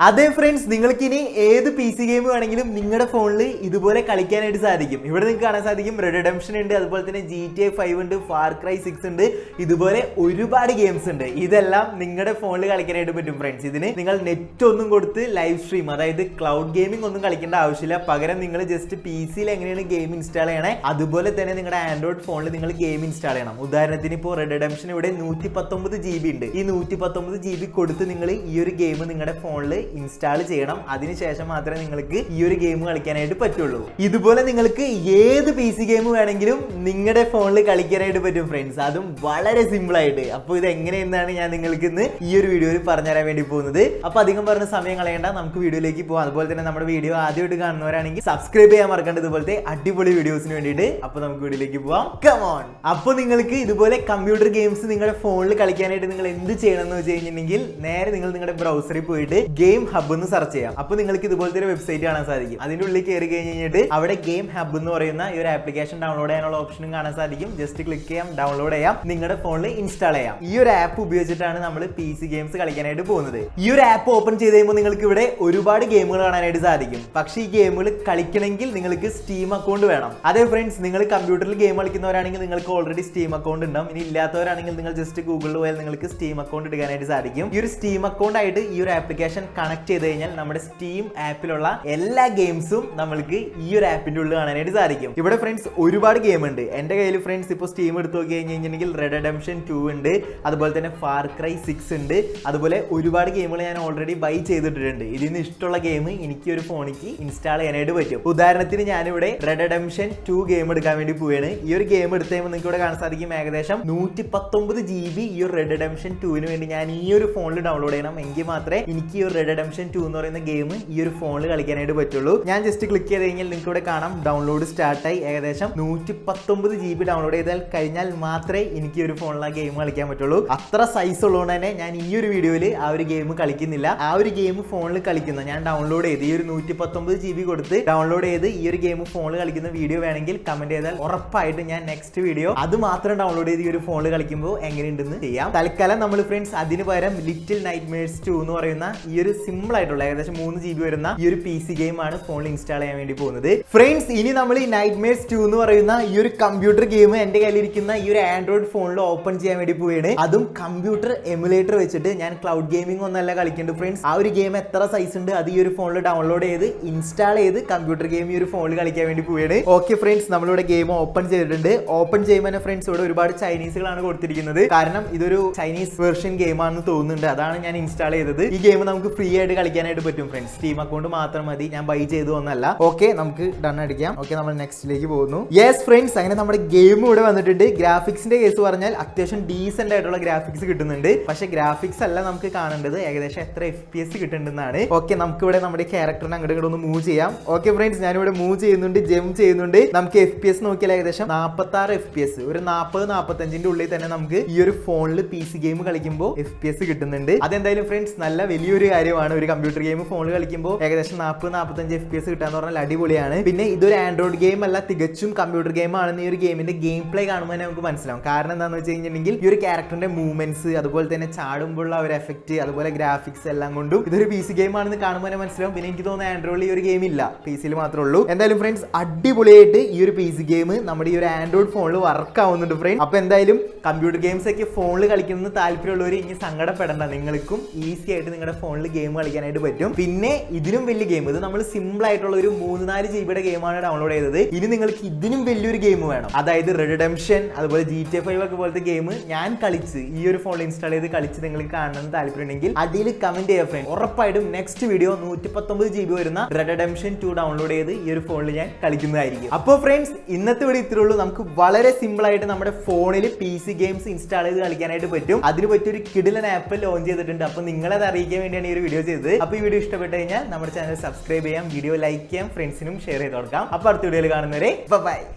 അതെ ഫ്രണ്ട്സ്, നിങ്ങൾക്ക് ഇനി ഏത് പി സി ഗെയിം വേണമെങ്കിലും നിങ്ങളുടെ ഫോണിൽ ഇതുപോലെ കളിക്കാനായിട്ട് സാധിക്കും. ഇവിടെ നിങ്ങൾക്ക് കാണാൻ സാധിക്കും റെഡ് റിഡംപ്ഷൻ ഉണ്ട്, അതുപോലെ തന്നെ GTA 5 ഉണ്ട്, ഫാർ ക്രൈ 6 ഉണ്ട്, ഇതുപോലെ ഒരുപാട് ഗെയിംസ് ഉണ്ട്. ഇതെല്ലാം നിങ്ങളുടെ ഫോണിൽ കളിക്കാനായിട്ട് പറ്റും ഫ്രണ്ട്സ്. ഇതിന് നിങ്ങൾ നെറ്റ് ഒന്നും കൊടുത്ത് ലൈവ് സ്ട്രീം, അതായത് ക്ലൗഡ് ഗെയിമിംഗ് ഒന്നും കളിക്കേണ്ട ആവശ്യമില്ല. പകരം നിങ്ങൾ ജസ്റ്റ് പി സിയിൽ എങ്ങനെയാണ് ഗെയിം ഇൻസ്റ്റാൾ ചെയ്യണേ അതുപോലെ തന്നെ നിങ്ങളുടെ ആൻഡ്രോയിഡ് ഫോണിൽ നിങ്ങൾ ഗെയിം ഇൻസ്റ്റാൾ ചെയ്യണം. ഉദാഹരണത്തിന് ഇപ്പോൾ റെഡ് റിഡംപ്ഷൻ ഇവിടെ 119 GB ഉണ്ട്. ഈ 119 GB കൊടുത്ത് നിങ്ങൾ ഈ ഒരു ഗെയിം നിങ്ങളുടെ ഫോണിൽ ഇൻസ്റ്റാൾ ചെയ്യണം. അതിനുശേഷം മാത്രമേ നിങ്ങൾക്ക് ഈ ഒരു ഗെയിം കളിക്കാനായിട്ട് പറ്റുള്ളൂ. ഇതുപോലെ നിങ്ങൾക്ക് ഏത് പി സി ഗെയിം വേണമെങ്കിലും നിങ്ങളുടെ ഫോണിൽ കളിക്കാനായിട്ട് പറ്റും ഫ്രണ്ട്സ്, അതും വളരെ സിമ്പിൾ ആയിട്ട്. അപ്പോൾ ഇത് എങ്ങനെയെന്നാണ് ഞാൻ നിങ്ങൾക്ക് ഇന്ന് ഈ ഒരു വീഡിയോയിൽ പറഞ്ഞുതരാൻ വേണ്ടി പോകുന്നത്. അപ്പോൾ അധികം പറഞ്ഞ സമയം കളയേണ്ട, നമുക്ക് വീഡിയോയിലേക്ക് പോകാം. അതുപോലെ തന്നെ നമ്മുടെ വീഡിയോ ആദ്യമായിട്ട് കാണുന്നവരാണെങ്കിൽ സബ്സ്ക്രൈബ് ചെയ്യാൻ മറക്കേണ്ട, ഇതുപോലത്തെ അടിപൊളി വീഡിയോസിന് വേണ്ടിയിട്ട്. അപ്പോൾ നമുക്ക് വീഡിയോയിലേക്ക് പോകാം. Come on. അപ്പോൾ നിങ്ങൾക്ക് ഇതുപോലെ കമ്പ്യൂട്ടർ ഗെയിംസ് നിങ്ങളുടെ ഫോണിൽ കളിക്കാനായിട്ട് നിങ്ങൾ എന്ത് ചെയ്യണം എന്ന് വെച്ച് കഴിഞ്ഞിട്ടുണ്ടെങ്കിൽ നേരെ നിങ്ങൾ നിങ്ങളുടെ ബ്രൗസറിൽ പോയിട്ട് ഗെയിം ഹബ് എന്ന് സെർച്ച് ചെയ്യാം. അപ്പോൾ നിങ്ങൾക്ക് ഇതുപോലത്തെ ഒരു വെബ്സൈറ്റ് കാണാൻ സാധിക്കും. അതിന്റെ ഉള്ളിൽ കയറി കഴിഞ്ഞിട്ട് അവിടെ ഗെയിം ഹബ് എന്ന് പറയുന്ന ഈ ഒരു ആപ്ലിക്കേഷൻ ഡൗൺലോഡ് ചെയ്യാനുള്ള ഓപ്ഷനും കാണാൻ സാധിക്കും. ജസ്റ്റ് ക്ലിക്ക് ചെയ്യാം, ഡൗൺലോഡ് ചെയ്യാം, നിങ്ങളുടെ ഫോണിൽ ഇൻസ്റ്റാൾ ചെയ്യാം. ഈ ഒരു ആപ്പ് ഉപയോഗിച്ചിട്ടാണ് നമ്മൾ പി സി ഗെയിംസ് കളിക്കാനായിട്ട് പോകുന്നത്. ഈ ഒരു ആപ്പ് ഓപ്പൺ ചെയ്ത് കഴിയുമ്പോൾ നിങ്ങൾക്ക് ഇവിടെ ഒരുപാട് ഗെയിമുകൾ കാണാനായിട്ട് സാധിക്കും. പക്ഷേ ഈ ഗെയിമുകൾ കളിക്കണമെങ്കിൽ നിങ്ങൾക്ക് സ്റ്റീം അക്കൗണ്ട് വേണം. അതേ ഫ്രണ്ട്സ്, നിങ്ങൾ കമ്പ്യൂട്ടറിൽ ഗെയിം കളിക്കുന്നവരാണെങ്കിൽ നിങ്ങൾക്ക് ഓൾറെഡി സ്റ്റീം അക്കൗണ്ട് ഉണ്ടാവും. ഇനി ഇല്ലാത്തവരാണെങ്കിൽ നിങ്ങൾ ജസ്റ്റ് ഗൂഗിളിൽ പോയാൽ നിങ്ങൾക്ക് സ്റ്റീം അക്കൗണ്ട് എടുക്കാനായിട്ട് സാധിക്കും. ഈ ഒരു സ്റ്റീം അക്കൗണ്ട് ആയിട്ട് ഈ ഒരു ആപ്ലിക്കേഷൻ കണക്ട് ചെയ്ത് കഴിഞ്ഞാൽ നമ്മുടെ സ്റ്റീം ആപ്പിലുള്ള എല്ലാ ഗെയിംസും നമ്മൾക്ക് ഈ ഒരു ആപ്പിന്റെ ഉള്ളിൽ കാണാനായിട്ട് സാധിക്കും. ഇവിടെ ഫ്രണ്ട്സ് ഒരുപാട് ഗെയിം ഉണ്ട്. എന്റെ കയ്യിൽ ഫ്രണ്ട്സ് ഇപ്പോൾ സ്റ്റീം എടുത്ത് നോക്കി കഴിഞ്ഞിട്ടുണ്ടെങ്കിൽ റെഡ് റിഡംപ്ഷൻ 2 ഉണ്ട്, അതുപോലെ തന്നെ ഫാർ ക്രൈ 6 ഉണ്ട്, അതുപോലെ ഒരുപാട് ഗെയിമുകൾ ഞാൻ ഓൾറെഡി ബൈ ചെയ്തിട്ടുണ്ട്. ഇതിന് ഇഷ്ടമുള്ള ഗെയിം എനിക്ക് ഒരു ഫോണിക്ക് ഇൻസ്റ്റാൾ ചെയ്യാനായിട്ട് പറ്റും. ഉദാഹരണത്തിന് ഞാനിവിടെ റെഡ് റിഡംപ്ഷൻ 2 ഗെയിം എടുക്കാൻ വേണ്ടി പോവുകയാണ്. ഈ ഒരു ഗെയിം എടുത്ത് കഴിയുമ്പോൾ നിങ്ങൾക്ക് ഇവിടെ കാണാൻ സാധിക്കും ഏകദേശം 119 GB ഈ ഒരു റെഡ് റിഡംപ്ഷൻ 2 വേണ്ടി ഞാൻ ഈ ഒരു ഫോണിൽ ഡൗൺലോഡ് ചെയ്യണം. എങ്കിൽ മാത്രമേ എനിക്ക് ഈ ഒരു റെഡ് റിഡംപ്ഷൻ 2 എന്ന് പറയുന്ന ഗെയിം ഈ ഒരു ഫോണിൽ കളിക്കാനായിട്ട് പറ്റുള്ളൂ. ഞാൻ ജസ്റ്റ് ക്ലിക്ക് ചെയ്ത് കഴിഞ്ഞാൽ നിങ്ങൾക്ക് ഇവിടെ കാണാം ഡൗൺലോഡ് സ്റ്റാർട്ടായി. ഏകദേശം 119 GB ഡൗൺലോഡ് ചെയ്താൽ കഴിഞ്ഞാൽ മാത്രമേ എനിക്ക് ഒരു ഫോണിൽ ആ ഗെയിം കളിക്കാൻ പറ്റുള്ളൂ. അത്ര സൈസ് ഉള്ളതുകൊണ്ട് തന്നെ ഞാൻ ഈ ഒരു വീഡിയോയിൽ ആ ഒരു ഗെയിം കളിക്കുന്നില്ല. ആ ഒരു ഗെയിം ഫോണിൽ കളിക്കുന്ന ഞാൻ ഡൗൺലോഡ് ചെയ്ത് ഈ ഒരു 119 GB കൊടുത്ത് ഡൗൺലോഡ് ചെയ്ത് ഈ ഒരു ഗെയിം ഫോണിൽ കളിക്കുന്ന വീഡിയോ വേണമെങ്കിൽ കമന്റ് ചെയ്താൽ ഉറപ്പായിട്ട് ഞാൻ നെക്സ്റ്റ് വീഡിയോ അത് മാത്രം ഡൗൺലോഡ് ചെയ്ത് ഈ ഒരു ഫോണിൽ കളിക്കുമ്പോൾ എങ്ങനെയുണ്ടെന്ന് ചെയ്യാം. തൽക്കാലം നമ്മൾ ഫ്രണ്ട്സ് അതിന് പകരം ലിറ്റിൽ നൈറ്റ്മെയർസ് 2 എന്ന് പറയുന്ന ഈ ഒരു സിമ്പിൾ ആയിട്ടുള്ള ഏകദേശം 3 GB വരുന്ന ഈ ഒരു പി സി ഗെയിം ആണ് ഫോണിൽ ഇൻസ്റ്റാൾ ചെയ്യാൻ വേണ്ടി പോകുന്നത് ഫ്രണ്ട്സ്. ഇനി നമ്മൾ ഈ നൈറ്റ്മെയർസ് 2 എന്ന് പറയുന്ന ഈ ഒരു കമ്പ്യൂട്ടർ ഗെയിം എന്റെ കയ്യിലിരിക്കുന്ന ഈ ഒരു ആൻഡ്രോയിഡ് ഫോണിൽ ഓപ്പൺ ചെയ്യാൻ വേണ്ടി പോവുകയാണ്. അതും കമ്പ്യൂട്ടർ എമുലേറ്റർ വെച്ചിട്ട്. ഞാൻ ക്ലൗഡ് ഗെയിമിംഗ് ഒന്നല്ല കളിക്കേണ്ടത് ഫ്രണ്ട്സ്. ആ ഒരു ഗെയിം എത്ര സൈസ് ഉണ്ട് അത് ഈ ഒരു ഫോണിൽ ഡൗൺലോഡ് ചെയ്ത് ഇൻസ്റ്റാൾ ചെയ്ത് കമ്പ്യൂട്ടർ ഗെയിം ഈ ഒരു ഫോണിൽ കളിക്കാൻ വേണ്ടി പോവുകയാണ്. ഓക്കെ ഫ്രണ്ട്സ്, നമ്മളിവിടെ ഗെയിം ഓപ്പൺ ചെയ്തിട്ടുണ്ട്. ഓപ്പൺ ചെയ്യുമ്പോൾ തന്നെ ഫ്രണ്ട്സ് ഇവിടെ ഒരുപാട് ചൈനീസുകളാണ് കൊടുത്തിരിക്കുന്നത്. കാരണം ഇതൊരു ചൈനീസ് വെർഷൻ ഗെയിം ആണെന്ന് തോന്നുന്നുണ്ട്. അതാണ് ഞാൻ ഇൻസ്റ്റാൾ ചെയ്തത്. ഈ ഗെയിം നമുക്ക് ഫ്രീ ആയിട്ട് കളിക്കാനായിട്ട് പറ്റും ഫ്രണ്ട്സ്. സ്റ്റീം അക്കൗണ്ട് മാത്രം മതി, ഞാൻ ബൈ ചെയ്തു ഒന്നല്ല. ഓക്കെ, നമുക്ക് ഡൺ അടിക്കാം. ഓക്കെ, നമ്മൾ നെക്സ്റ്റിലേക്ക് പോകുന്നു. യെസ് ഫ്രണ്ട്സ്, അങ്ങനെ നമ്മുടെ ഗെയിം ഇവിടെ വന്നിട്ടുണ്ട്. ഗ്രാഫിക്സിന്റെ കേസ് പറഞ്ഞാൽ അത്യാവശ്യം ഡീസെന്റ് ആയിട്ടുള്ള ഗ്രാഫിക്സ് കിട്ടുന്നുണ്ട്. പക്ഷെ ഗ്രാഫിക്സ് അല്ല നമുക്ക് കാണേണ്ടത്, ഏകദേശം എത്ര FPS കിട്ടുന്നുണ്ടെന്നാണ്. ഓക്കെ, നമുക്ക് ഇവിടെ നമ്മുടെ ക്യാരക്ടറിനെ അങ്ങോട്ട് ഇങ്ങോട്ട് ഒന്ന് മൂവ് ചെയ്യാം. ഓക്കെ ഫ്രണ്ട്സ്, ഞാനിവിടെ മൂവ് ചെയ്യുന്നുണ്ട്, ജംപ് ചെയ്യുന്നുണ്ട്. നമുക്ക് FPS നോക്കിയാൽ ഏകദേശം 46 FPS, ഒരു 40-45ന്റെ ഉള്ളിൽ തന്നെ നമുക്ക് ഈ ഒരു ഫോണിൽ പി സി ഗെയിം കളിക്കുമ്പോൾ FPS കിട്ടുന്നുണ്ട്. അതെന്തായാലും ഫ്രണ്ട്സ് നല്ല വലിയൊരു കാര്യമാണ്. ഒരു കമ്പ്യൂട്ടർ ഗെയിം ഫോണിൽ കളിക്കുമ്പോൾ ഏകദേശം 40-45 FPS കിട്ടാന്ന് പറഞ്ഞാൽ അടിപൊളിയാണ്. പിന്നെ ഇതൊരു ആൻഡ്രോയിഡ് ഗെയിം അല്ല, തികച്ചും കമ്പ്യൂട്ടർ ഗെയിം ആണെന്ന് ഈ ഒരു ഗെയിമിന്റെ ഗെയിം പ്ലേ കാണുമ്പോൾ തന്നെ നമുക്ക് മനസ്സിലാവും. കാരണം എന്താണെന്ന് വെച്ച് കഴിഞ്ഞിട്ടുണ്ടെങ്കിൽ ഈ ഒരു ക്യാരക്ടറിന്റെ മൂവ്മെന്റ്സ്, അതുപോലെ തന്നെ ചാടുമ്പോഴുള്ള ഒരു എഫക്ട്, അതുപോലെ ഗ്രാഫിക്സ് എല്ലാം കൊണ്ടും ഇതൊരു പി സി ഗെയിം ആണെന്ന് കാണുമ്പോൾ തന്നെ മനസ്സിലാവും. പിന്നെ എനിക്ക് തോന്നുന്നു ആൻഡ്രോയിഡിൽ ഈ ഒരു ഗെയിം ഇല്ല, പി സിയിൽ മാത്രമേ ഉള്ളൂ. എന്തായാലും ഫ്രണ്ട്സ് അടിപൊളിയായിട്ട് ഈ ഒരു പി സി ഗെയിം നമ്മുടെ ഈ ഒരു ആൻഡ്രോയിഡ് ഫോണിൽ വർക്ക് ആവുന്നുണ്ട് ഫ്രണ്ട്സ്. അപ്പൊ എന്തായാലും കമ്പ്യൂട്ടർ ഗെയിംസ് ഒക്കെ ഫോണിൽ കളിക്കുന്നത് താല്പര്യമുള്ളവർ ഇനി സങ്കടപ്പെടേണ്ട, നിങ്ങൾക്കും ഈസി ആയിട്ട് നിങ്ങളുടെ ഫോണിൽ ഗെയിം കളിക്കാനായിട്ട് പറ്റും. പിന്നെ ഇതിനും വലിയ ഗെയിം, ഇത് നമ്മൾ സിമ്പിൾ ആയിട്ടുള്ള ഒരു 3-4 GB ഗെയിമാണ് ഡൗൺലോഡ് ചെയ്തത്. ഇനി നിങ്ങൾക്ക് ഇതിനും വലിയൊരു ഗെയിം വേണം, അതായത് റെഡ് റിഡംപ്ഷൻ, അതുപോലെ GTA 5 ഒക്കെ പോലത്തെ ഗെയിം ഞാൻ കളിച്ച് ഈ ഒരു ഫോണിൽ ഇൻസ്റ്റാൾ ചെയ്ത് കളിച്ച് നിങ്ങൾക്ക് കാണണമെന്ന് താല്പര്യമുണ്ടെങ്കിൽ അതിൽ കമന്റ് ചെയ്യാം ഫ്രണ്ട്. ഉറപ്പായിട്ടും നെക്സ്റ്റ് വീഡിയോ 119 GB വരുന്ന റെഡ് റിഡംപ്ഷൻ 2 ഡൗൺലോഡ് ചെയ്ത് ഈ ഒരു ഫോണിൽ ഞാൻ കളിക്കുന്നതായിരിക്കും. അപ്പോൾ ഫ്രണ്ട്സ് ഇന്നത്തെ വീഡിയോ ഇത്രേ ഉള്ളൂ. നമുക്ക് വളരെ സിമ്പിൾ ആയിട്ട് നമ്മുടെ ഫോണിൽ പി സി ഗെയിംസ് ഇൻസ്റ്റാൾ ചെയ്ത് കളിക്കാനായിട്ട് പറ്റും. അതിന് പറ്റിയൊരു കിടിലൻ ആപ്പ് ലോഞ്ച് ചെയ്തിട്ടുണ്ട്. അപ്പോൾ നിങ്ങളത് അറിയിക്കാൻ വേണ്ടിയാണ് ഈ ഒരു വീഡിയോ ചെയ്തത്. അപ്പോൾ ഈ വീഡിയോ ഇഷ്ടപ്പെട്ട് കഴിഞ്ഞാൽ നമ്മുടെ ചാനൽ സബ്സ്ക്രൈബ് ചെയ്യാം, വീഡിയോ ലൈക്ക് ചെയ്യാം, ഫ്രണ്ട്സിനും ഷെയർ ചെയ്ത് കൊടുക്കാം. അപ്പോൾ അടുത്ത വീഡിയോയിൽ കാണുന്നവരെ ബൈ.